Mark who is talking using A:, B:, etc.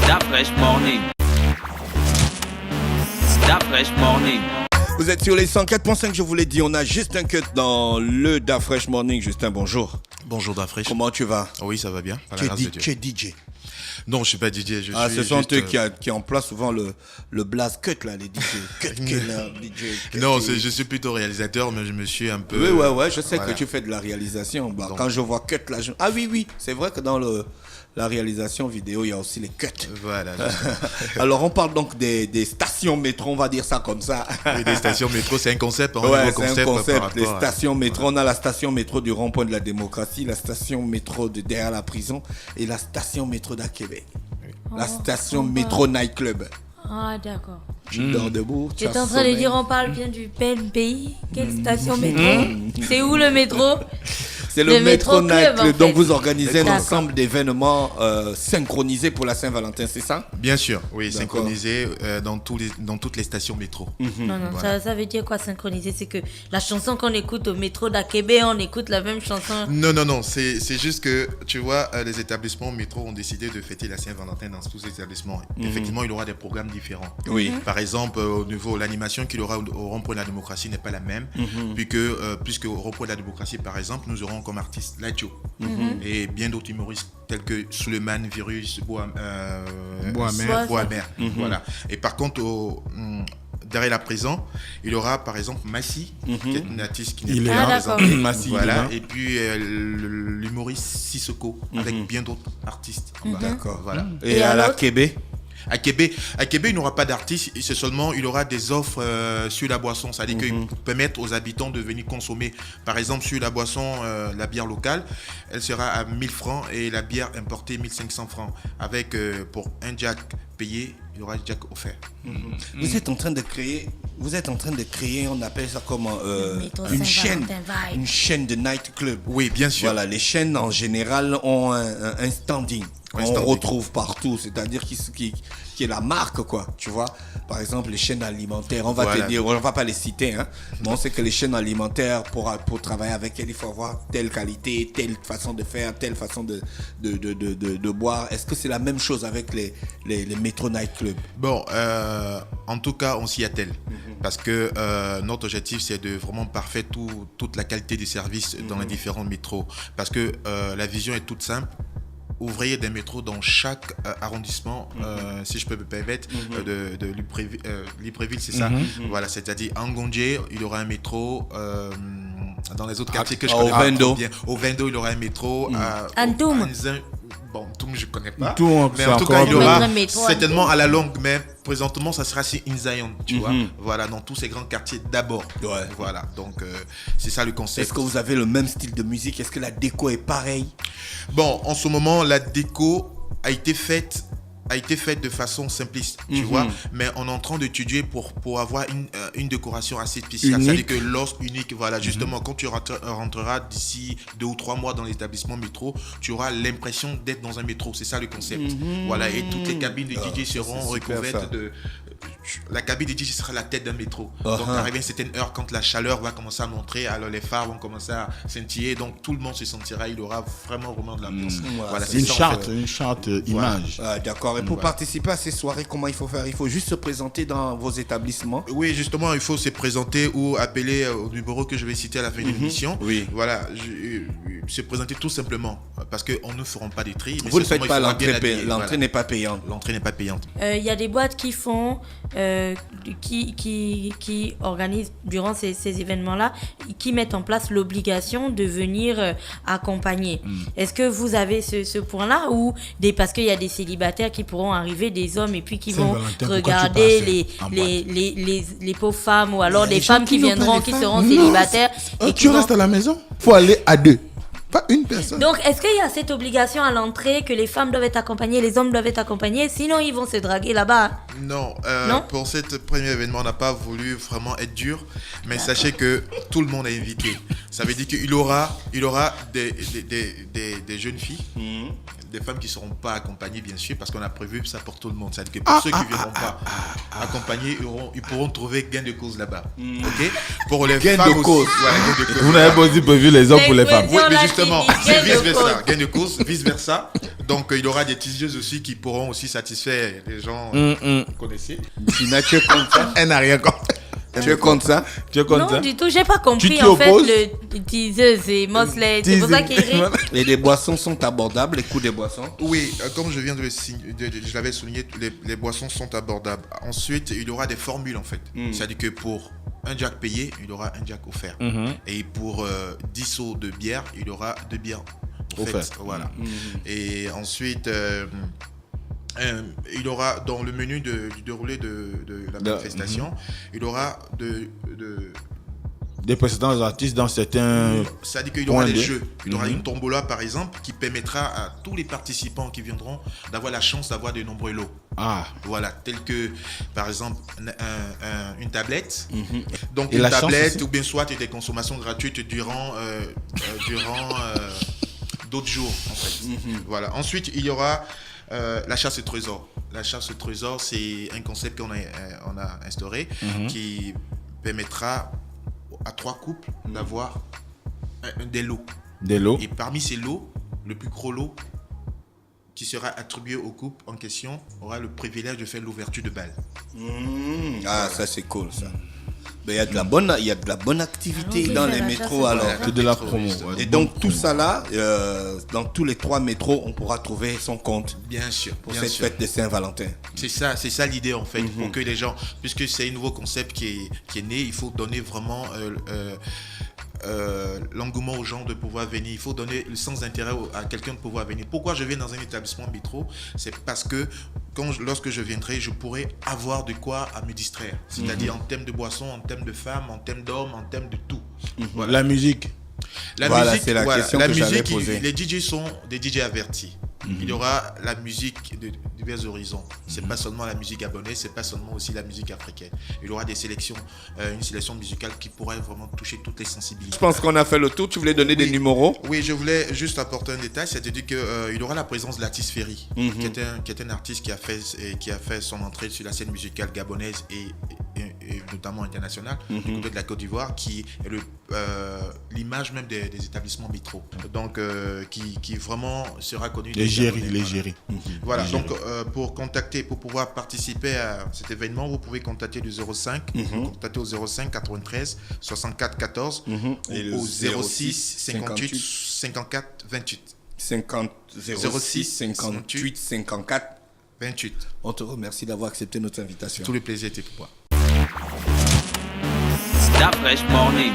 A: Da Fresh Morning. Da Fresh Morning.
B: Vous êtes sur les 104.5, je vous l'ai dit, on a Justin Cut dans le Da Fresh Morning. Justin, bonjour.
C: Bonjour Da Fresh.
B: Comment tu vas?
C: Oui, ça va bien.
B: Tu es DJ.
C: Non, je suis pas DJ.
B: Ce sont eux qui emploient souvent le blast cut là, les DJ. Cut killer, DJ.
C: Non, je suis plutôt réalisateur, mais je me suis un peu.
B: Oui, je sais que tu fais de la réalisation. Bah, quand je vois cut là, ah oui, c'est vrai que dans la réalisation vidéo, il y a aussi les cuts.
C: Voilà.
B: Alors, on parle donc des stations métro, on va dire ça comme ça.
C: Oui, des stations métro, c'est un concept.
B: Ouais, c'est un concept. Les stations métro, on a la station métro du rond-point de la démocratie, la station métro de derrière la prison et la station métro d'à Québec. La station métro nightclub.
D: Ah, d'accord.
B: Tu dors debout.
D: Tu es en train de dire, on parle bien du pays. Quelle station métro? C'est où le métro?
B: C'est le métro Night Club. Donc vous organisez un ensemble d'événements synchronisés pour la Saint-Valentin, c'est ça?
C: Bien sûr, oui, synchronisés dans toutes les stations métro.
D: Non, voilà. ça veut dire quoi synchronisé? C'est que la chanson qu'on écoute au métro d'Akébé, on écoute la même chanson?
C: Non, c'est juste que, tu vois, les établissements métro ont décidé de fêter la Saint-Valentin dans tous les établissements. Effectivement, il y aura des programmes différents.
B: Oui.
C: Par exemple, au niveau de l'animation qu'il y aura au rond-point de la démocratie n'est pas la même, puisque au rond-point de la démocratie, par exemple, nous aurons comme artiste Ladio et bien d'autres humoristes tels que Suleiman, Virus, Boamer. Voilà. Et par contre, derrière la prison, il y aura par exemple Massi, qui est une artiste qui n'est pas présentée.
B: Massi,
C: voilà. Et puis l'humoriste Sissoko avec bien d'autres artistes.
B: D'accord.
C: Voilà.
B: Et à la Québec?
C: À Québec, il n'y aura pas d'artistes, c'est seulement il y aura des offres sur la boisson, c'est-à-dire qu'ils permettent aux habitants de venir consommer. Par exemple, sur la boisson, la bière locale, elle sera à 1000 francs et la bière importée 1500 francs. Avec pour un jack payé, il y aura un jack offert.
B: Vous êtes en train de créer, on appelle ça comment une chaîne de nightclub.
C: Oui, bien sûr.
B: Voilà, les chaînes en général ont un standing. On retrouve partout, c'est-à-dire qui est la marque, quoi, tu vois. Par exemple, les chaînes alimentaires, on va te dire, on va pas les citer, hein. Mais on sait que les chaînes alimentaires, pour travailler avec elles, il faut avoir telle qualité, telle façon de faire, telle façon de boire. Est-ce que c'est la même chose avec les métro nightclubs?
C: Bon, en tout cas, on s'y attelle. Parce que notre objectif, c'est de vraiment parfaire toute la qualité du service dans les différents métros. Parce que la vision est toute simple. Ouvrier des métros dans chaque arrondissement, si je peux me permettre, de Libreville, c'est ça. Voilà, c'est-à-dire en Ngondje, il y aura un métro. Dans les autres quartiers que je connais pas bien. Au Vendo, il y aura un métro.
D: Antoum.
C: Bon, Toum, je ne connais pas.
B: Mais
C: en tout cas, il y aura
D: métro,
C: certainement à la longue, mais présentement, ça sera sur Zion, tu vois. Voilà, dans tous ces grands quartiers d'abord. Ouais. Voilà, donc c'est ça le concept.
B: Est-ce que vous avez le même style de musique? Est-ce que la déco est pareille?
C: Bon, en ce moment, la déco a été faite de façon simpliste, tu vois, mais on est en train d'étudier pour avoir une décoration assez spéciale, c'est-à-dire que unique, voilà, justement, quand tu rentreras d'ici 2 ou 3 mois dans l'établissement métro, tu auras l'impression d'être dans un métro, c'est ça le concept, voilà, et toutes les cabines de DJ seront recouvertes de... La cabine de DJ sera la tête d'un métro, donc arrivé à une certaine heure, quand la chaleur va commencer à montrer, alors les phares vont commencer à scintiller, donc tout le monde se sentira, il aura vraiment de l'ambiance.
E: Voilà, c'est une charte image.
B: D'accord. Et pour participer à ces soirées, comment il faut faire? Il faut juste se présenter dans vos établissements?
C: Oui, justement, il faut se présenter ou appeler au numéro que je vais citer à la fin de l'émission.
B: Oui.
C: Voilà, se présenter tout simplement, parce qu'on ne feront pas des tri.
B: Vous ne faites pas l'entrée n'est pas payante.
C: L'entrée n'est pas payante.
D: Il y a des boîtes qui font, qui organisent durant ces événements-là, qui mettent en place l'obligation de venir accompagner. Est-ce que vous avez ce point-là ou parce qu'il y a des célibataires qui pourront arriver, des hommes et puis qui vont regarder les pauvres femmes ou alors les femmes qui viendront, qui seront célibataires. Et
E: tu restes à la maison, faut aller à 2. Pas une personne.
D: Donc, est-ce qu'il y a cette obligation à l'entrée que les femmes doivent être accompagnées, les hommes doivent être accompagnés, sinon ils vont se draguer là-bas?
C: Non, pour cet premier événement, on n'a pas voulu vraiment être dur, mais sachez que tout le monde est invité. Ça veut dire qu'il aura des jeunes filles, des femmes qui ne seront pas accompagnées, bien sûr, parce qu'on a prévu ça pour tout le monde. C'est-à-dire que pour ceux qui ne viendront pas accompagnés, ils pourront trouver gain de cause là-bas. Ok? Pour les
B: gain
C: femmes
B: de cause.
C: Aussi, voilà, gain de cause.
E: Vous n'avez pas aussi prévu les hommes pour les femmes.
C: Oui, mais justement, c'est vice-versa. Gain de cause, vice-versa. Donc, il y aura des teaseuses aussi qui pourront aussi satisfaire les gens que vous connaissez.
B: Tina, tu es contre ça?
E: Elle n'a rien compris.
B: Tu es contre ça?
E: Tu es contre
D: Non,
E: ça?
D: du tout, j'ai pas compris
E: t'y
D: en fait
E: opposes?
D: le teaser, c'est Mosley, c'est pour ça qu'il rit.
B: Et les boissons sont abordables, les coûts des boissons?
C: Oui, comme je viens de je l'avais souligné, les boissons sont abordables. Ensuite, il y aura des formules en fait. C'est-à-dire que pour un jack payé, il y aura un jack offert. Et pour 10 seaux de bière, il y aura 2 bières offertes. Voilà. Et ensuite, il y aura dans le menu du déroulé de la manifestation, il y aura
E: des précédents artistes dans certains.
C: C'est-à-dire qu'il y aura des jeux. Il y aura une tombola, par exemple, qui permettra à tous les participants qui viendront d'avoir la chance d'avoir de nombreux lots.
E: Ah.
C: Voilà, tel que, par exemple, une tablette. Donc,
E: Et
C: une
E: la chance
C: tablette
E: aussi?
C: ou bien soit des consommations gratuites durant d'autres jours, en fait. Voilà. Ensuite, il y aura la chasse au trésor. La chasse au trésor, c'est un concept qu'on a instauré qui permettra à 3 couples d'avoir des lots.
E: Des lots.
C: Et parmi ces lots, le plus gros lot qui sera attribué au couple en question aura le privilège de faire l'ouverture de bal.
B: Ah, ça c'est cool ça. Mais il y a de la bonne activité
D: Allons-y,
B: dans
D: c'est
B: les
D: la
B: métros
D: chasse.
B: alors.
E: C'est de la promo.
B: Et donc tout ça là, dans tous les 3 métros, on pourra trouver son compte
C: Bien sûr.
B: pour
C: bien
B: cette
C: sûr.
B: fête de Saint-Valentin.
C: C'est ça l'idée en fait, pour que les gens, puisque c'est un nouveau concept qui est né, il faut donner vraiment l'engouement aux gens de pouvoir venir. Il faut donner le sens d'intérêt à quelqu'un de pouvoir venir. Pourquoi je viens dans un établissement métro? C'est parce que lorsque je viendrai, je pourrai avoir de quoi à me distraire. C'est-à-dire en termes de boissons, en termes de femmes, en termes d'hommes, en termes de tout. Voilà.
E: La musique.
B: Voilà, c'est la question que j'allais poser.
C: Les DJ sont des DJ avertis. Il y aura la musique de divers horizons. C'est pas seulement la musique gabonaise, c'est pas seulement aussi la musique africaine. Il y aura des sélections, une sélection musicale qui pourrait vraiment toucher toutes les sensibilités.
B: Je pense qu'on a fait le tour. Tu voulais donner des numéros?
C: Oui, je voulais juste apporter un détail, c'est-à-dire qu'il y aura la présence de l'artiste Ferry, qui est un artiste qui a fait son entrée sur la scène musicale gabonaise et notamment internationale, du côté de la Côte d'Ivoire, qui est l'image même des établissements métro. Donc, qui vraiment sera connu.
E: L'égérie.
C: Voilà, donc pour pouvoir participer à cet événement, vous pouvez contacter le 05, contacter au 05 93 64 14
B: Et
C: au
B: le
C: 06 58 54 28.
B: 06 58 54
C: 28.
B: On te remercie d'avoir accepté notre invitation.
C: Tout le plaisir était pour moi.
A: Stop Fresh Morning.